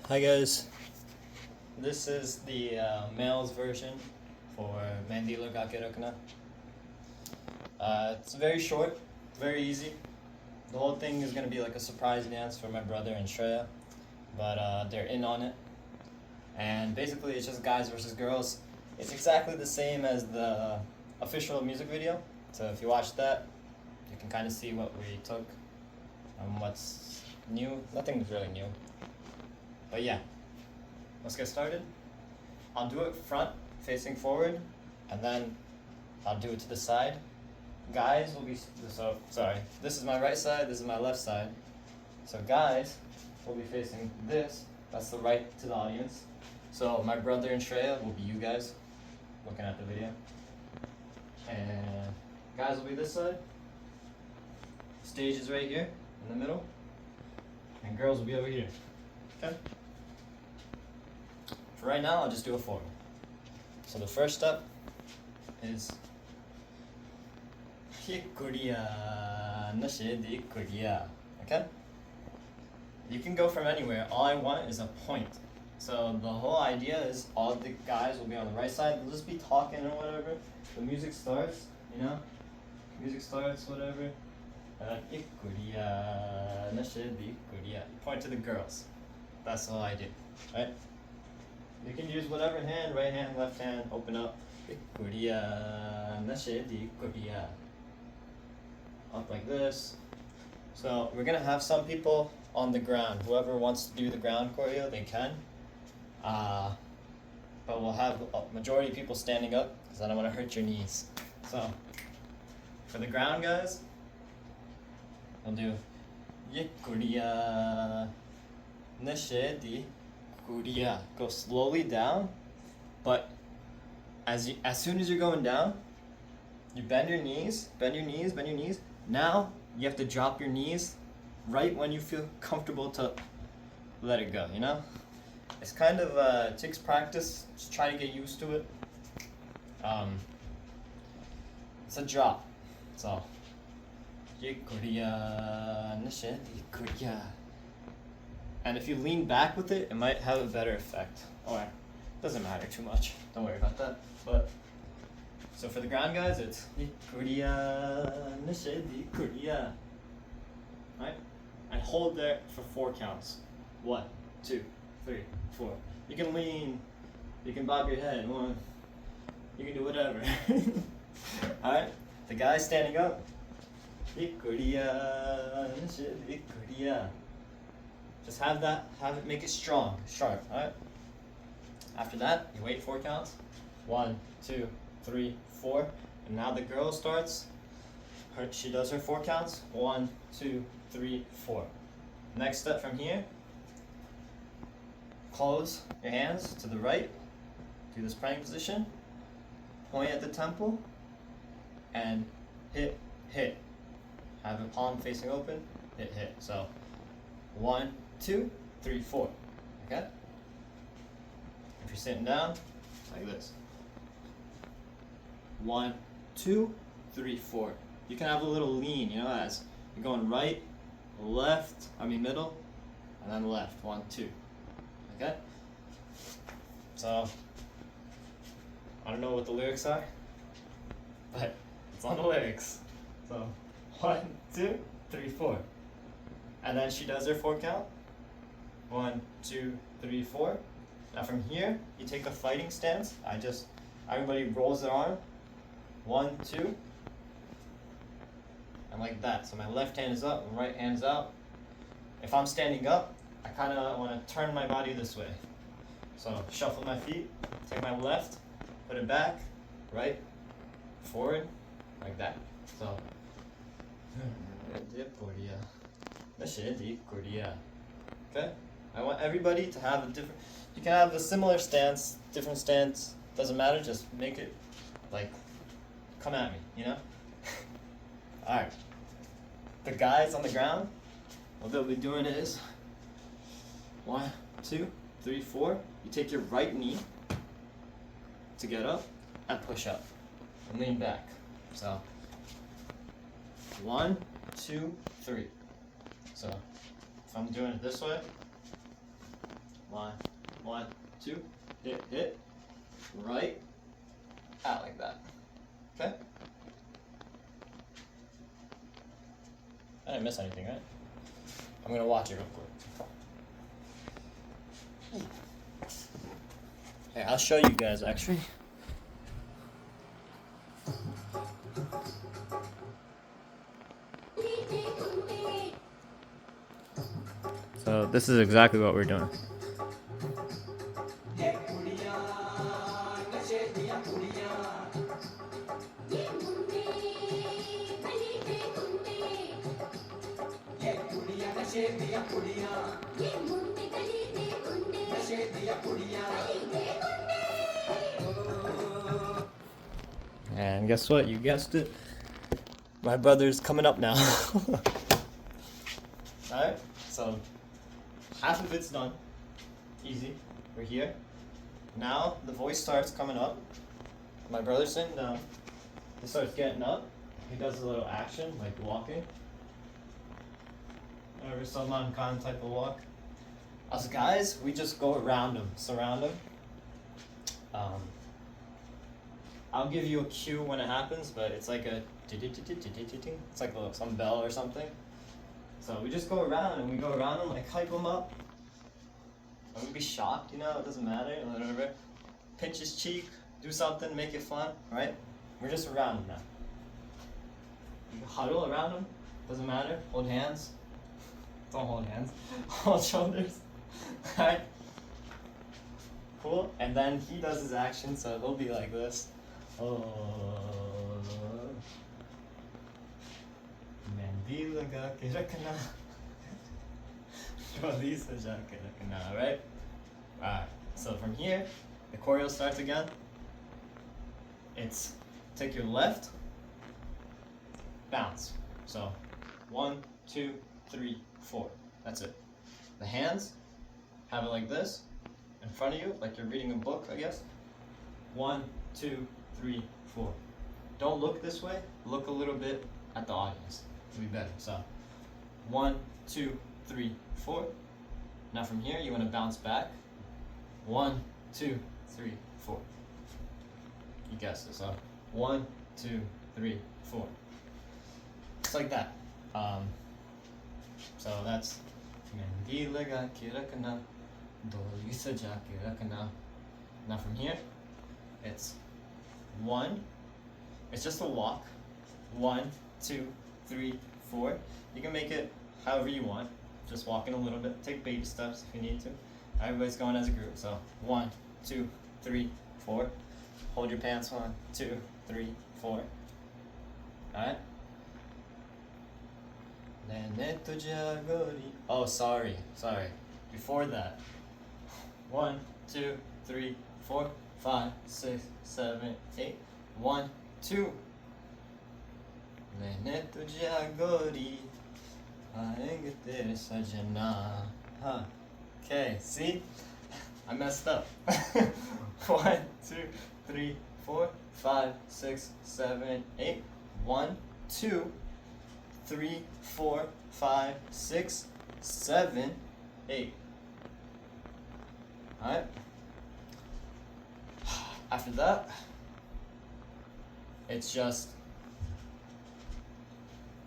Hi guys, this is the male's version for mendhi, laga, rakhna. It's very short, very easy. The whole thing is going to be like a surprise dance for my brother and Shreya, but they're in on it. And basically it's just guys versus girls. It's exactly the same as the official music video, so if you watch that, you can kind of see what we took and what's new. Nothing's really new. But yeah, let's get started. I'll do it front, facing forward, and then I'll do it to the side. Guys will be, this is my right side, this is my left side. So guys will be facing this, that's the right to the audience. So my brother and Shreya will be you guys, looking at the video. And guys will be this side. Stage is right here, in the middle. And girls will be over here, okay? For right now, I'll just do a form. So the first step is okay? You can go from anywhere. All I want is a point. So the whole idea is all the guys will be on the right side. They'll just be talking or whatever. The music starts, you know? Music starts, whatever. Point to the girls. That's all I do, right? You can use whatever hand, right hand, left hand, open up. Up like this. So we're gonna have some people on the ground. Whoever wants to do the ground choreo, they can. But we'll have a majority of people standing up because I don't want to hurt your knees. So for the ground guys, I'll do go slowly down, but as soon as you're going down, you bend your knees. Now you have to drop your knees right when you feel comfortable to let it go, you know? It's kind of takes practice, just try to get used to it. It's a drop, so and if you lean back with it, it might have a better effect. Or it doesn't matter too much. Don't worry about that. But so for the ground guys, it's right? And hold there for 4 counts. 1, 2, 3, 4. You can lean, you can bob your head, 1. You can do whatever. Alright? The guy standing up. Just have it, make it strong, sharp, alright? After that, you wait 4 counts. 1, 2, 3, 4. And now the girl starts. She does her 4 counts. 1, 2, 3, 4. Next step from here, close your hands to the right. Do this praying position. Point at the temple. And hit. Have a palm facing open. Hit. So 1, 2, 3, 4. Okay? If you're sitting down, like this. 1, 2, 3, 4. You can have a little lean, you know, as you're going right, left, middle, and then left. 1, 2. Okay? So, I don't know what the lyrics are, but it's on the lyrics. So, 1, 2, 3, 4. And then she does her 4 count. 1, 2, 3, 4. Now from here, you take a fighting stance. Everybody rolls their arm. 1, 2. And like that. So my left hand is up, my right hand's out. If I'm standing up, I kind of want to turn my body this way. So shuffle my feet, take my left, put it back, right, forward, like that. So. Okay? I want everybody to have a different, you can have a similar stance, different stance, doesn't matter, just make it like, come at me, you know? Alright. The guys on the ground, what they'll be doing is 1, 2, 3, 4. You take your right knee to get up and push up and lean back. So 1, 2, 3. So if I'm doing it this way, One, one, two, hit, right, out like that. Okay? I didn't miss anything, right? I'm gonna watch it real quick. Hey, I'll show you guys actually. So this is exactly what we're doing. And guess what? You guessed it. My brother's coming up now. Alright, so half of it's done. Easy. We're here. Now the voice starts coming up. My brother's sitting down. He starts getting up. He does a little action, like walking. Or some kind of type of walk. Us guys, we just go around him, surround him. I'll give you a cue when it happens, but it's like a it's like some bell or something. So we just go around and we go around him, like hype him up. I'm gonna be shocked, you know, it doesn't matter, whatever. Pinch his cheek, do something, make it fun, right? We're just around him now. You huddle around him, doesn't matter, hold hands. Don't hold hands, hold shoulders, right? Cool, and then he does his action, so he'll be like this. Oh, mendhi laga ke rakhna. Right? Alright, so from here, the choreo starts again. It's take your left, bounce. So 1, 2, 3, 4. That's it. The hands, have it like this, in front of you, like you're reading a book, I guess. 1, 2, 3, 4. Don't look this way, look a little bit at the audience. It'll be better. So 1, 2, 3, 4. Now from here, you want to bounce back. 1, 2, 3, 4. You guessed it. So 1, 2, 3, 4. It's like that. So that's mendhi laga ke rakhna, doli saja ke rakhna. Now from here, it's 1. It's just a walk. 1, 2, 3, 4. You can make it however you want. Just walking a little bit. Take baby steps if you need to. Everybody's going as a group. So 1, 2, 3, 4. Hold your pants. 1, 2, 3, 4. Alright? Oh, sorry. Before that. 1, 2, 3, 4, 5, 6, 7, 8. 1, 2. Okay, see? I messed up. 1, 2, 3, 4, 5, 6, 7, 8. 1, 2, 3, 4, 5, 6, 7, 8. Alright? After that, it's just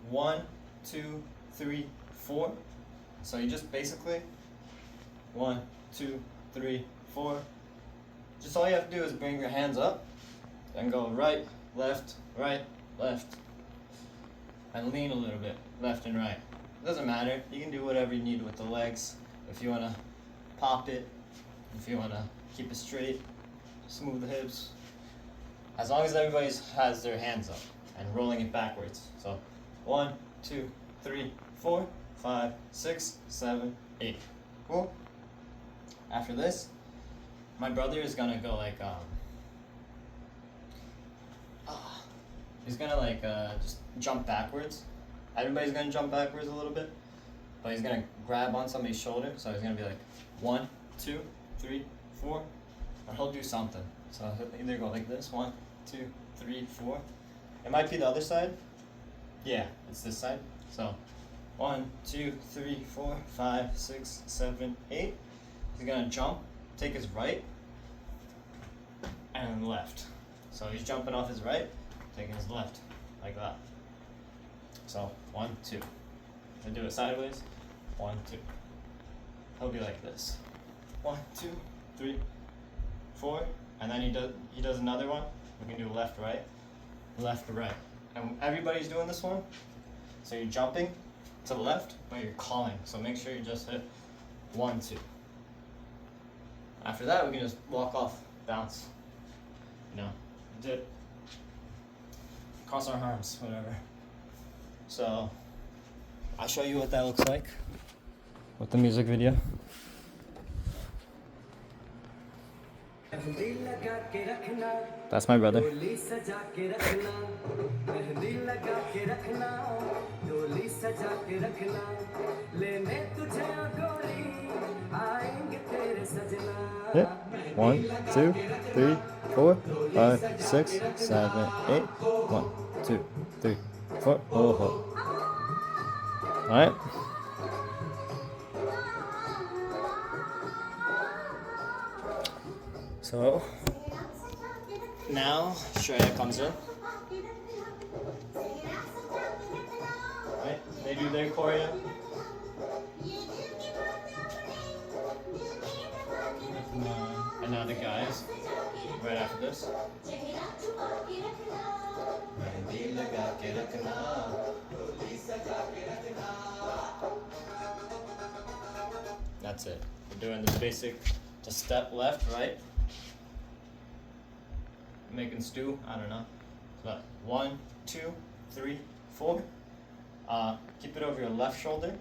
1, 2, 3, 4. So you just basically 1, 2, 3, 4. Just all you have to do is bring your hands up and go right, left, and lean a little bit, left and right. It doesn't matter. You can do whatever you need with the legs. If you want to pop it, if you want to keep it straight, smooth the hips. As long as everybody has their hands up and rolling it backwards. So 1, 2, 3, 4, 5, 6, 7, 8. Cool? After this, my brother is gonna go like he's gonna like just jump backwards. Everybody's gonna jump backwards a little bit, but he's gonna grab on somebody's shoulder. So he's gonna be like 1, 2, 3, 4, or he'll do something. So he'll either go like this, 1, 2, 3, 4. It might be the other side. Yeah, it's this side. So 1, 2, 3, 4, 5, 6, 7, 8. He's he's gonna jump, take his right, and left. So he's jumping off his right, taking his left, like that. So 1, 2. And do it sideways. 1, 2. He'll be like this. 1, 2, 3, 4, and then he does another one. We can do left, right, and everybody's doing this one. So you're jumping to the left, but you're calling. So make sure you just hit 1, 2. After that, we can just walk off, bounce. Dip, cross our arms, whatever. So I'll show you what that looks like with the music video. That's my brother. Yeah. 1, 2, 3, 4, 5, 6, 7, 8. 1, 2, 3, 4. Oh. Alright. So now Shreya comes in. Right? They do their choreo. And now the guys, right after this. That's it. We're doing this basic, just step left, right. Making stew, I don't know. So 1, 2, 3, 4. Keep it over your left shoulder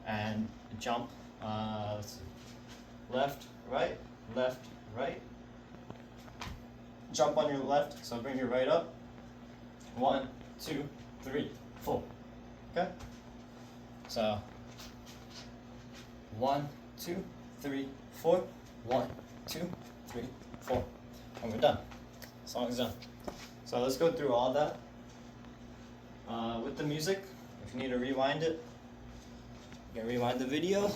and jump. Let's see. Left, right. Jump on your left, so bring your right up. 1, 2, 3, 4. Okay? So 1, 2, 3, 4. 1, 2, 3, 4. And we're done. Song's done. So let's go through all that. With the music, if you need to rewind it, you can rewind the video.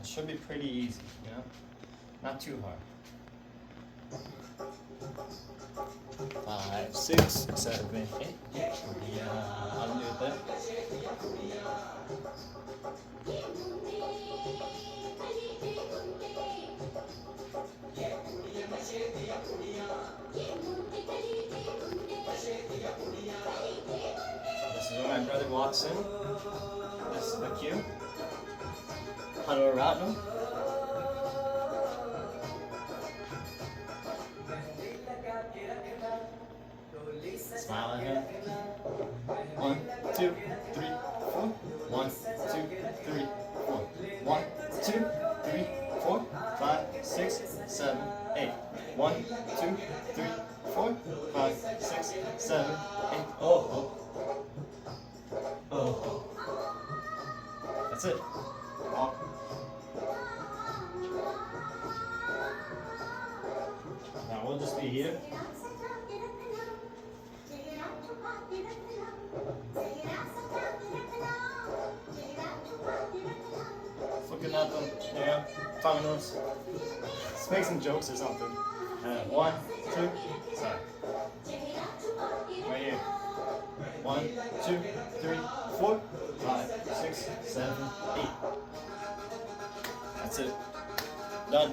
It should be pretty easy, not too hard. 5, 6, 7, 8. Yeah, I'll do it there. This is when my brother walks in. This is the cue. Hello, Ratnam. Smile at him. 1, 2, 3, 4. 1, 2, 3, 4. 1, 2, 3, 4. 5, 6, 7, 8. 1, 2, 3, 4. 5, 6, 7, 8. Oh. That's it. Walk. Now we'll just be here. Looking at them, talking to us. Let's make some jokes or something. 1, 2, sorry. Right here. 1, 2, 3, 4, 5, 6, 7, 8. That's it. Done.